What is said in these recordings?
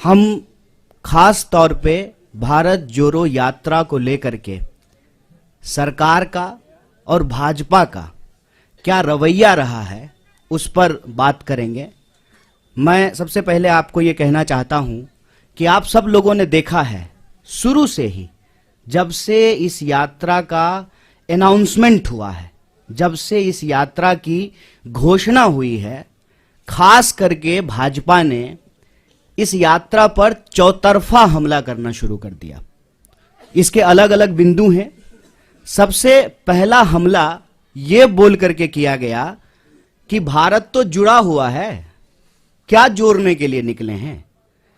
हम खास तौर पे भारत जोड़ो यात्रा को लेकर के सरकार का और भाजपा का क्या रवैया रहा है उस पर बात करेंगे। मैं सबसे पहले आपको ये कहना चाहता हूं कि आप सब लोगों ने देखा है शुरू से ही, जब से इस यात्रा का अनाउंसमेंट हुआ है, जब से इस यात्रा की घोषणा हुई है, खास करके भाजपा ने इस यात्रा पर चौतरफा हमला करना शुरू कर दिया। इसके अलग अलग बिंदु हैं। सबसे पहला हमला ये बोल करके किया गया कि भारत तो जुड़ा हुआ है, क्या जोड़ने के लिए निकले हैं।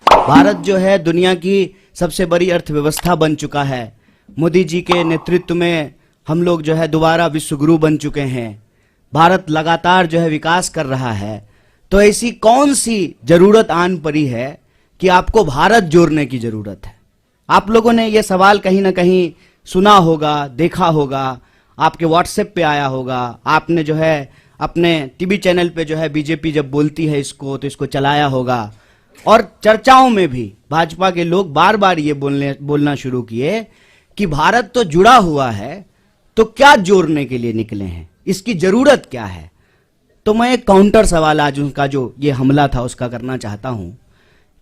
भारत जो है दुनिया की सबसे बड़ी अर्थव्यवस्था बन चुका है। मोदी जी के नेतृत्व में हम लोग जो है दोबारा विश्व गुरु बन चुके हैं। भारत लगातार जो है विकास कर रहा है। तो ऐसी कौन सी जरूरत आन पड़ी है कि आपको भारत जोड़ने की जरूरत है। आप लोगों ने यह सवाल कहीं ना कहीं सुना होगा, देखा होगा, आपके व्हाट्सएप पे आया होगा, आपने जो है अपने टीवी चैनल पे जो है बीजेपी जब बोलती है इसको तो इसको चलाया होगा। और चर्चाओं में भी भाजपा के लोग बार बार ये बोलना शुरू किए कि भारत तो जुड़ा हुआ है, तो क्या जोड़ने के लिए निकले हैं, इसकी जरूरत क्या है। तो मैं एक काउंटर सवाल आज उनका जो ये हमला था उसका करना चाहता हूं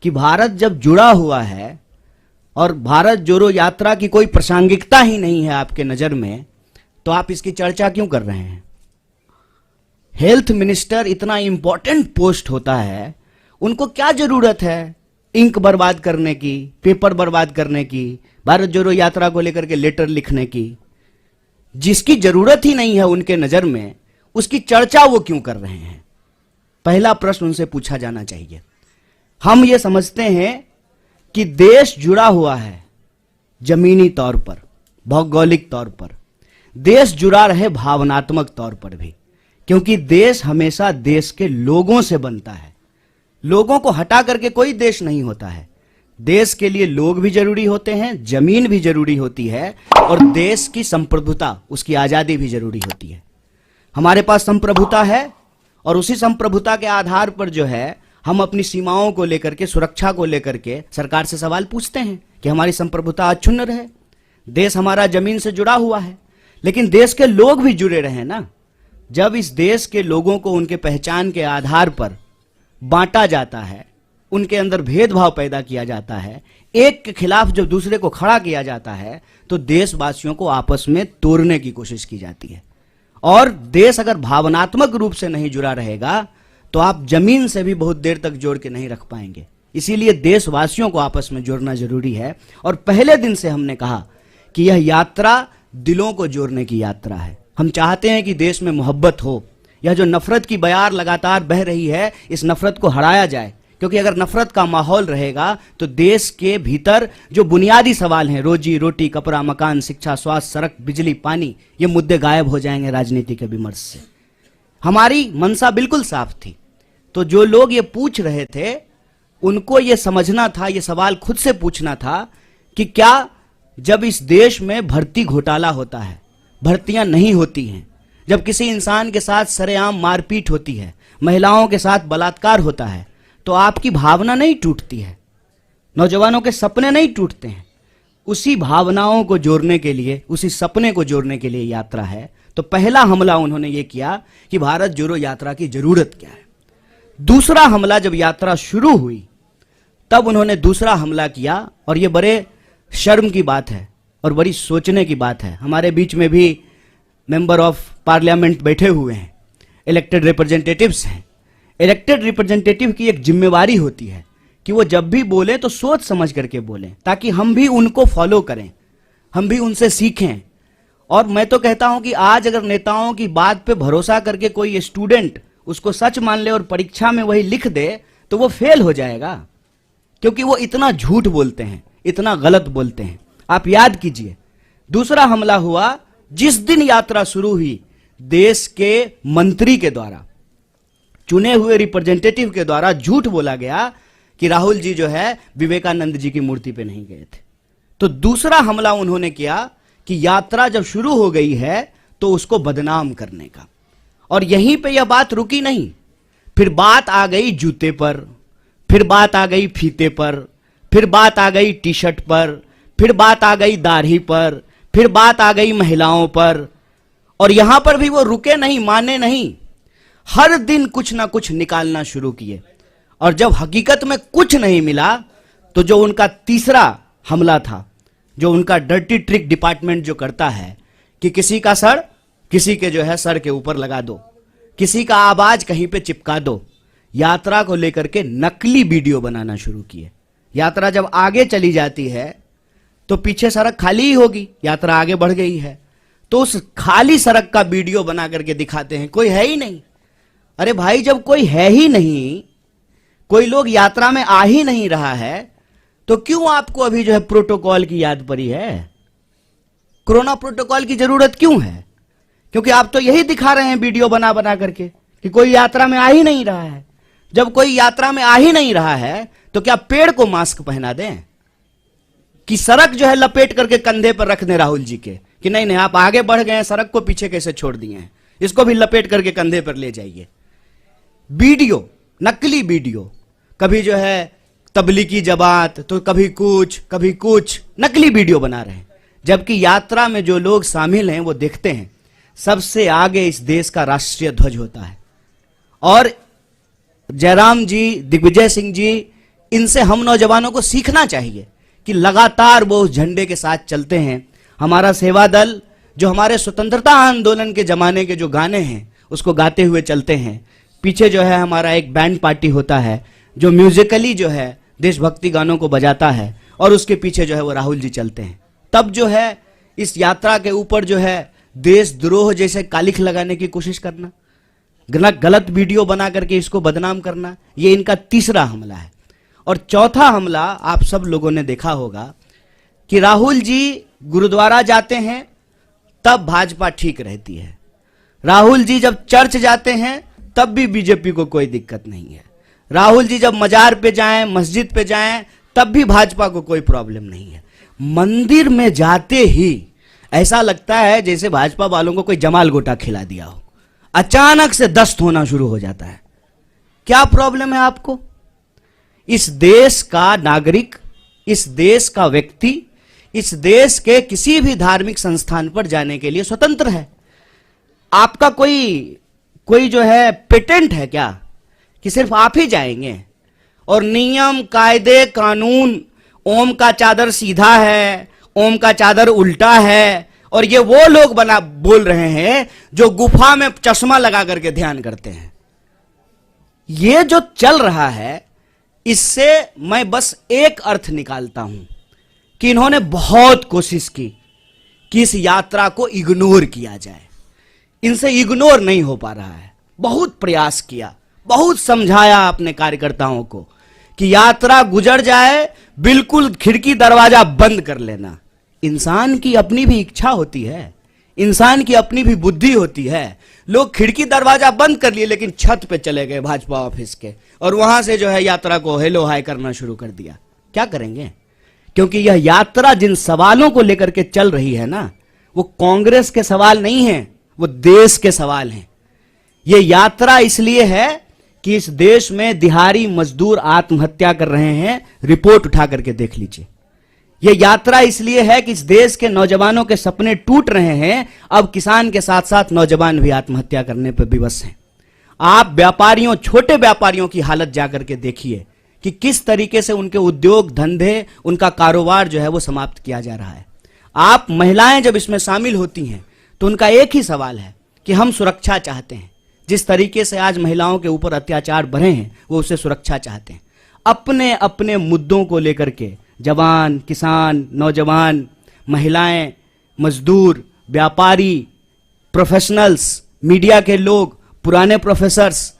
कि भारत जब जुड़ा हुआ है और भारत जोड़ो यात्रा की कोई प्रासंगिकता ही नहीं है आपके नजर में, तो आप इसकी चर्चा क्यों कर रहे हैं। हेल्थ मिनिस्टर इतना इंपॉर्टेंट पोस्ट होता है, उनको क्या जरूरत है इंक बर्बाद करने की, पेपर बर्बाद करने की, भारत जोड़ो यात्रा को लेकर के लेटर लिखने की। जिसकी जरूरत ही नहीं है उनके नजर में, उसकी चर्चा वो क्यों कर रहे हैं। पहला प्रश्न उनसे पूछा जाना चाहिए। हम ये समझते हैं कि देश जुड़ा हुआ है जमीनी तौर पर, भौगोलिक तौर पर, देश जुड़ा रहे भावनात्मक तौर पर भी, क्योंकि देश हमेशा देश के लोगों से बनता है। लोगों को हटा करके कोई देश नहीं होता है। देश के लिए लोग भी जरूरी होते हैं, जमीन भी जरूरी होती है, और देश की संप्रभुता, उसकी आजादी भी जरूरी होती है। हमारे पास संप्रभुता है और उसी संप्रभुता के आधार पर जो है हम अपनी सीमाओं को लेकर के, सुरक्षा को लेकर के सरकार से सवाल पूछते हैं कि हमारी संप्रभुता अक्षुण्ण रहे। देश हमारा जमीन से जुड़ा हुआ है, लेकिन देश के लोग भी जुड़े रहे ना। जब इस देश के लोगों को उनके पहचान के आधार पर बांटा जाता है, उनके अंदर भेदभाव पैदा किया जाता है, एक के खिलाफ जब दूसरे को खड़ा किया जाता है, तो देशवासियों को आपस में तोड़ने की कोशिश की जाती है। और देश अगर भावनात्मक रूप से नहीं जुड़ा रहेगा तो आप जमीन से भी बहुत देर तक जोड़ के नहीं रख पाएंगे। इसीलिए देशवासियों को आपस में जोड़ना जरूरी है। और पहले दिन से हमने कहा कि यह यात्रा दिलों को जोड़ने की यात्रा है। हम चाहते हैं कि देश में मोहब्बत हो। यह जो नफरत की बयार लगातार बह रही है, इस नफरत को हराया जाए, क्योंकि अगर नफरत का माहौल रहेगा तो देश के भीतर जो बुनियादी सवाल हैं, रोजी रोटी, कपड़ा, मकान, शिक्षा, स्वास्थ्य, सड़क, बिजली, पानी, ये मुद्दे गायब हो जाएंगे राजनीति के विमर्श से। हमारी मंशा बिल्कुल साफ थी। तो जो लोग ये पूछ रहे थे उनको ये समझना था, ये सवाल खुद से पूछना था कि क्या जब इस देश में भर्ती घोटाला होता है, भर्तियां नहीं होती हैं, जब किसी इंसान के साथ सरेआम मारपीट होती है, महिलाओं के साथ बलात्कार होता है, तो आपकी भावना नहीं टूटती है, नौजवानों के सपने नहीं टूटते हैं। उसी भावनाओं को जोड़ने के लिए, उसी सपने को जोड़ने के लिए यात्रा है। तो पहला हमला उन्होंने ये किया कि भारत जोड़ो यात्रा की जरूरत क्या है। दूसरा हमला जब यात्रा शुरू हुई तब उन्होंने दूसरा हमला किया, और ये बड़े शर्म की बात है और बड़ी सोचने की बात है। हमारे बीच में भी मेंबर ऑफ पार्लियामेंट बैठे हुए हैं, इलेक्टेड रिप्रेजेंटेटिव्स हैं। इलेक्टेड रिप्रेजेंटेटिव की एक जिम्मेवारी होती है कि वो जब भी बोलें तो सोच समझ करके बोलें, ताकि हम भी उनको फॉलो करें, हम भी उनसे सीखें। और मैं तो कहता हूं कि आज अगर नेताओं की बात पे भरोसा करके कोई स्टूडेंट उसको सच मान ले और परीक्षा में वही लिख दे तो वो फेल हो जाएगा, क्योंकि वो इतना झूठ बोलते हैं, इतना गलत बोलते हैं। आप याद कीजिए, दूसरा हमला हुआ जिस दिन यात्रा शुरू हुई, देश के मंत्री के द्वारा, चुने हुए रिप्रेजेंटेटिव के द्वारा झूठ बोला गया कि राहुल जी जो है विवेकानंद जी की मूर्ति पे नहीं गए थे। तो दूसरा हमला उन्होंने किया कि यात्रा जब शुरू हो गई है तो उसको बदनाम करने का। और यहीं पे यह बात रुकी नहीं, फिर बात आ गई जूते पर, फिर बात आ गई फीते पर, फिर बात आ गई टी शर्ट पर, फिर बात आ गई दाढ़ी पर, फिर बात आ गई महिलाओं पर, और यहां पर भी वो रुके नहीं, माने नहीं, हर दिन कुछ ना कुछ निकालना शुरू किए। और जब हकीकत में कुछ नहीं मिला तो जो उनका तीसरा हमला था, जो उनका डर्टी ट्रिक डिपार्टमेंट जो करता है कि किसी का सर किसी के जो है सर के ऊपर लगा दो, किसी का आवाज कहीं पे चिपका दो, यात्रा को लेकर के नकली वीडियो बनाना शुरू किए। यात्रा जब आगे चली जाती है तो पीछे सड़क खाली ही होगी, यात्रा आगे बढ़ गई है तो उस खाली सड़क का वीडियो बना करके दिखाते हैं, कोई है ही नहीं। अरे भाई, जब कोई है ही नहीं, कोई लोग यात्रा में आ ही नहीं रहा है, तो क्यों आपको अभी जो है प्रोटोकॉल की याद पड़ी है? कोरोना प्रोटोकॉल की जरूरत क्यों है? क्योंकि आप तो यही दिखा रहे हैं वीडियो बना बना करके कि कोई यात्रा में आ ही नहीं रहा है। जब कोई यात्रा में आ ही नहीं रहा है तो क्या पेड़ को मास्क पहना दें कि सड़क जो है लपेट करके कंधे पर रख दें राहुल जी के कि नहीं नहीं आप आगे बढ़ गए हैं, सड़क को पीछे कैसे छोड़ दिए हैं, इसको भी लपेट करके कंधे पर ले जाइए। वीडियो, नकली वीडियो, कभी जो है तबलीगी जमात तो कभी कुछ नकली वीडियो बना रहे हैं। जबकि यात्रा में जो लोग शामिल हैं वो देखते हैं सबसे आगे इस देश का राष्ट्रीय ध्वज होता है। और जयराम जी, दिग्विजय सिंह जी, इनसे हम नौजवानों को सीखना चाहिए कि लगातार वो उस झंडे के साथ चलते हैं। हमारा सेवा दल जो हमारे स्वतंत्रता आंदोलन के जमाने के जो गाने हैं उसको गाते हुए चलते हैं। पीछे जो है हमारा एक बैंड पार्टी होता है जो म्यूजिकली जो है देशभक्ति गानों को बजाता है और उसके पीछे जो है वो राहुल जी चलते हैं। तब जो है इस यात्रा के ऊपर जो है देशद्रोह जैसे कालिख लगाने की कोशिश करना, गलत वीडियो बना करके इसको बदनाम करना, ये इनका तीसरा हमला है। और चौथा हमला आप सब लोगों ने देखा होगा कि राहुल जी गुरुद्वारा जाते हैं तब भाजपा ठीक रहती है, राहुल जी जब चर्च जाते हैं तब भी बीजेपी को कोई दिक्कत नहीं है, राहुल जी जब मजार पे जाएं, मस्जिद पे जाएं तब भी भाजपा को कोई प्रॉब्लम नहीं है। मंदिर में जाते ही ऐसा लगता है जैसे भाजपा वालों को कोई जमाल गोटा खिला दिया हो, अचानक से दस्त होना शुरू हो जाता है। क्या प्रॉब्लम है आपको? इस देश का नागरिक, इस देश का व्यक्ति, इस देश के किसी भी धार्मिक संस्थान पर जाने के लिए स्वतंत्र है। आपका कोई जो है पेटेंट है क्या कि सिर्फ आप ही जाएंगे? और नियम, कायदे, कानून, ओम का चादर सीधा है, ओम का चादर उल्टा है, और ये वो लोग बोल रहे हैं जो गुफा में चश्मा लगा करके ध्यान करते हैं। ये जो चल रहा है इससे मैं बस एक अर्थ निकालता हूं कि इन्होंने बहुत कोशिश की कि इस यात्रा को इग्नोर किया जाए। इनसे इग्नोर नहीं हो पा रहा है। बहुत प्रयास किया, बहुत समझाया अपने कार्यकर्ताओं को कि यात्रा गुजर जाए, बिल्कुल खिड़की दरवाजा बंद कर लेना। इंसान की अपनी भी इच्छा होती है, इंसान की अपनी भी बुद्धि होती है। लोग खिड़की दरवाजा बंद कर लिए लेकिन छत पे चले गए भाजपा ऑफिस के और वहां से जो है यात्रा को हेलो हाय करना शुरू कर दिया। क्या करेंगे? क्योंकि यह यात्रा जिन सवालों को लेकर के चल रही है ना, वो कांग्रेस के सवाल नहीं है, वो देश के सवाल हैं। ये यात्रा इसलिए है कि इस देश में दिहाड़ी मजदूर आत्महत्या कर रहे हैं, रिपोर्ट उठा करके देख लीजिए। यह यात्रा इसलिए है कि इस देश के नौजवानों के सपने टूट रहे हैं। अब किसान के साथ साथ नौजवान भी आत्महत्या करने पर विवश हैं। आप व्यापारियों, छोटे व्यापारियों की हालत जाकर के देखिए कि किस तरीके से उनके उद्योग धंधे, उनका कारोबार जो है वो समाप्त किया जा रहा है। आप महिलाएं जब इसमें शामिल होती हैं तो उनका एक ही सवाल है कि हम सुरक्षा चाहते हैं। जिस तरीके से आज महिलाओं के ऊपर अत्याचार बढ़े हैं वो उससे सुरक्षा चाहते हैं। अपने अपने मुद्दों को लेकर के जवान, किसान, नौजवान, महिलाएं, मजदूर, व्यापारी, प्रोफेशनल्स, मीडिया के लोग, पुराने प्रोफेसर्स,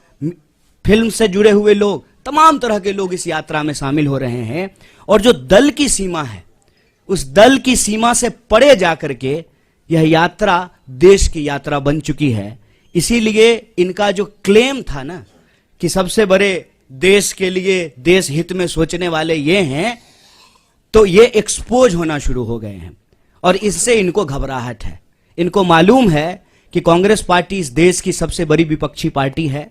फिल्म से जुड़े हुए लोग, तमाम तरह के लोग इस यात्रा में शामिल हो रहे हैं। और जो दल की सीमा है, उस दल की सीमा से परे जाकर के यह यात्रा देश की यात्रा बन चुकी है। इसीलिए इनका जो क्लेम था ना कि सबसे बड़े देश के लिए, देश हित में सोचने वाले ये हैं, तो ये एक्सपोज होना शुरू हो गए हैं और इससे इनको घबराहट है। इनको मालूम है कि कांग्रेस पार्टी इस देश की सबसे बड़ी विपक्षी पार्टी है।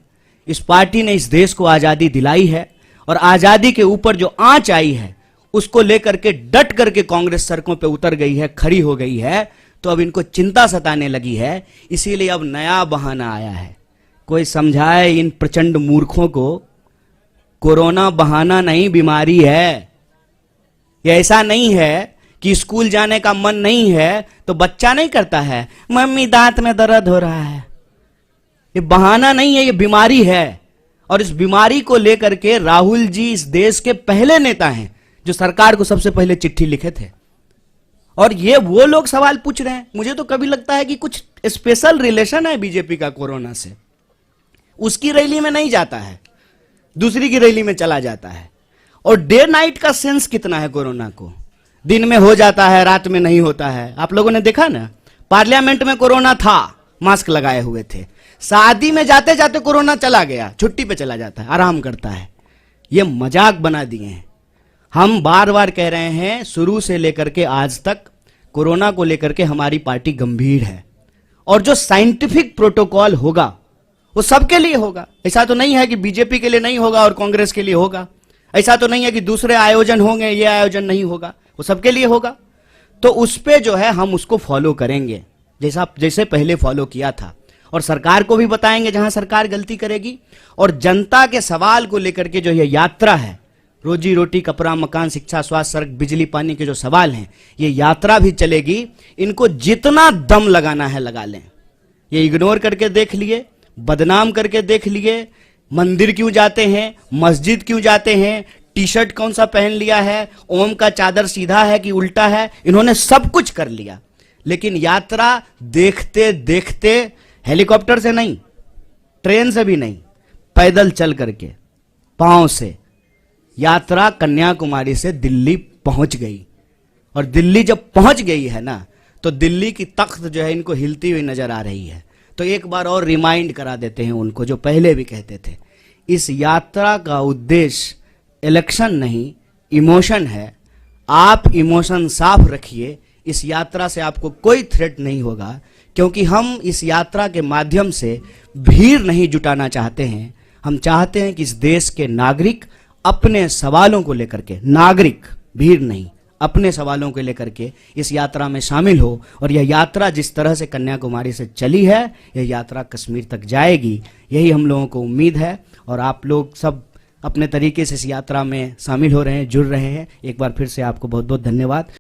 इस पार्टी ने इस देश को आजादी दिलाई है और आजादी के ऊपर जो आंच आई है उसको लेकर के डट करके कांग्रेस सड़कों पे उतर गई है, खड़ी हो गई है। तो अब इनको चिंता सताने लगी है, इसीलिए अब नया बहाना आया है। कोई समझाए इन प्रचंड मूर्खों को, कोरोना बहाना नहीं, बीमारी है। ये ऐसा नहीं है कि स्कूल जाने का मन नहीं है तो बच्चा नहीं करता है, मम्मी दांत में दर्द हो रहा है। ये बहाना नहीं है, ये बीमारी है। और इस बीमारी को लेकर के राहुल जी इस देश के पहले नेता हैं जो सरकार को सबसे पहले चिट्ठी लिखे थे। और ये वो लोग सवाल पूछ रहे हैं। मुझे तो कभी लगता है कि कुछ स्पेशल रिलेशन है बीजेपी का कोरोना से। उसकी रैली में नहीं जाता है, दूसरी की रैली में चला जाता है। और डे नाइट का सेंस कितना है कोरोना को, दिन में हो जाता है, रात में नहीं होता है। आप लोगों ने देखा ना, पार्लियामेंट में कोरोना था, मास्क लगाए हुए थे। शादी में जाते जाते कोरोना चला गया, छुट्टी पे चला जाता है, आराम करता है। ये मजाक बना दिए हैं। हम बार बार कह रहे हैं, शुरू से लेकर के आज तक कोरोना को लेकर के हमारी पार्टी गंभीर है। और जो साइंटिफिक प्रोटोकॉल होगा वो सबके लिए होगा। ऐसा तो नहीं है कि बीजेपी के लिए नहीं होगा और कांग्रेस के लिए होगा। ऐसा तो नहीं है कि दूसरे आयोजन होंगे, ये आयोजन नहीं होगा, वो सबके लिए होगा। तो उस पे जो है हम उसको फॉलो करेंगे, जैसे पहले फॉलो किया था। और सरकार को भी बताएंगे जहां सरकार गलती करेगी। और जनता के सवाल को लेकर के जो ये यात्रा है, रोजी रोटी, कपड़ा, मकान, शिक्षा, स्वास्थ्य, सड़क, बिजली, पानी के जो सवाल हैं, ये यात्रा भी चलेगी। इनको जितना दम लगाना है लगा लें। ये इग्नोर करके देख लिए, बदनाम करके देख लिए, मंदिर क्यों जाते हैं, मस्जिद क्यों जाते हैं, टी शर्ट कौन सा पहन लिया है, ओम का चादर सीधा है कि उल्टा है, इन्होंने सब कुछ कर लिया। लेकिन यात्रा देखते देखते, हेलीकॉप्टर से नहीं, ट्रेन से भी नहीं, पैदल चल करके, पांव से यात्रा कन्याकुमारी से दिल्ली पहुंच गई। और दिल्ली जब पहुंच गई है ना, तो दिल्ली की तख्त जो है इनको हिलती हुई नजर आ रही है। तो एक बार और रिमाइंड करा देते हैं उनको, जो पहले भी कहते थे, इस यात्रा का उद्देश्य इलेक्शन नहीं, इमोशन है। आप इमोशन साफ रखिए। इस यात्रा से आपको कोई थ्रेट नहीं होगा, क्योंकि हम इस यात्रा के माध्यम से भीड़ नहीं जुटाना चाहते हैं। हम चाहते हैं कि इस देश के नागरिक अपने सवालों को लेकर के, नागरिक, भीड़ नहीं, अपने सवालों को लेकर के इस यात्रा में शामिल हो। और यह यात्रा जिस तरह से कन्याकुमारी से चली है, यह यात्रा कश्मीर तक जाएगी, यही हम लोगों को उम्मीद है। और आप लोग सब अपने तरीके से इस यात्रा में शामिल हो रहे हैं, जुड़ रहे हैं। एक बार फिर से आपको बहुत बहुत धन्यवाद।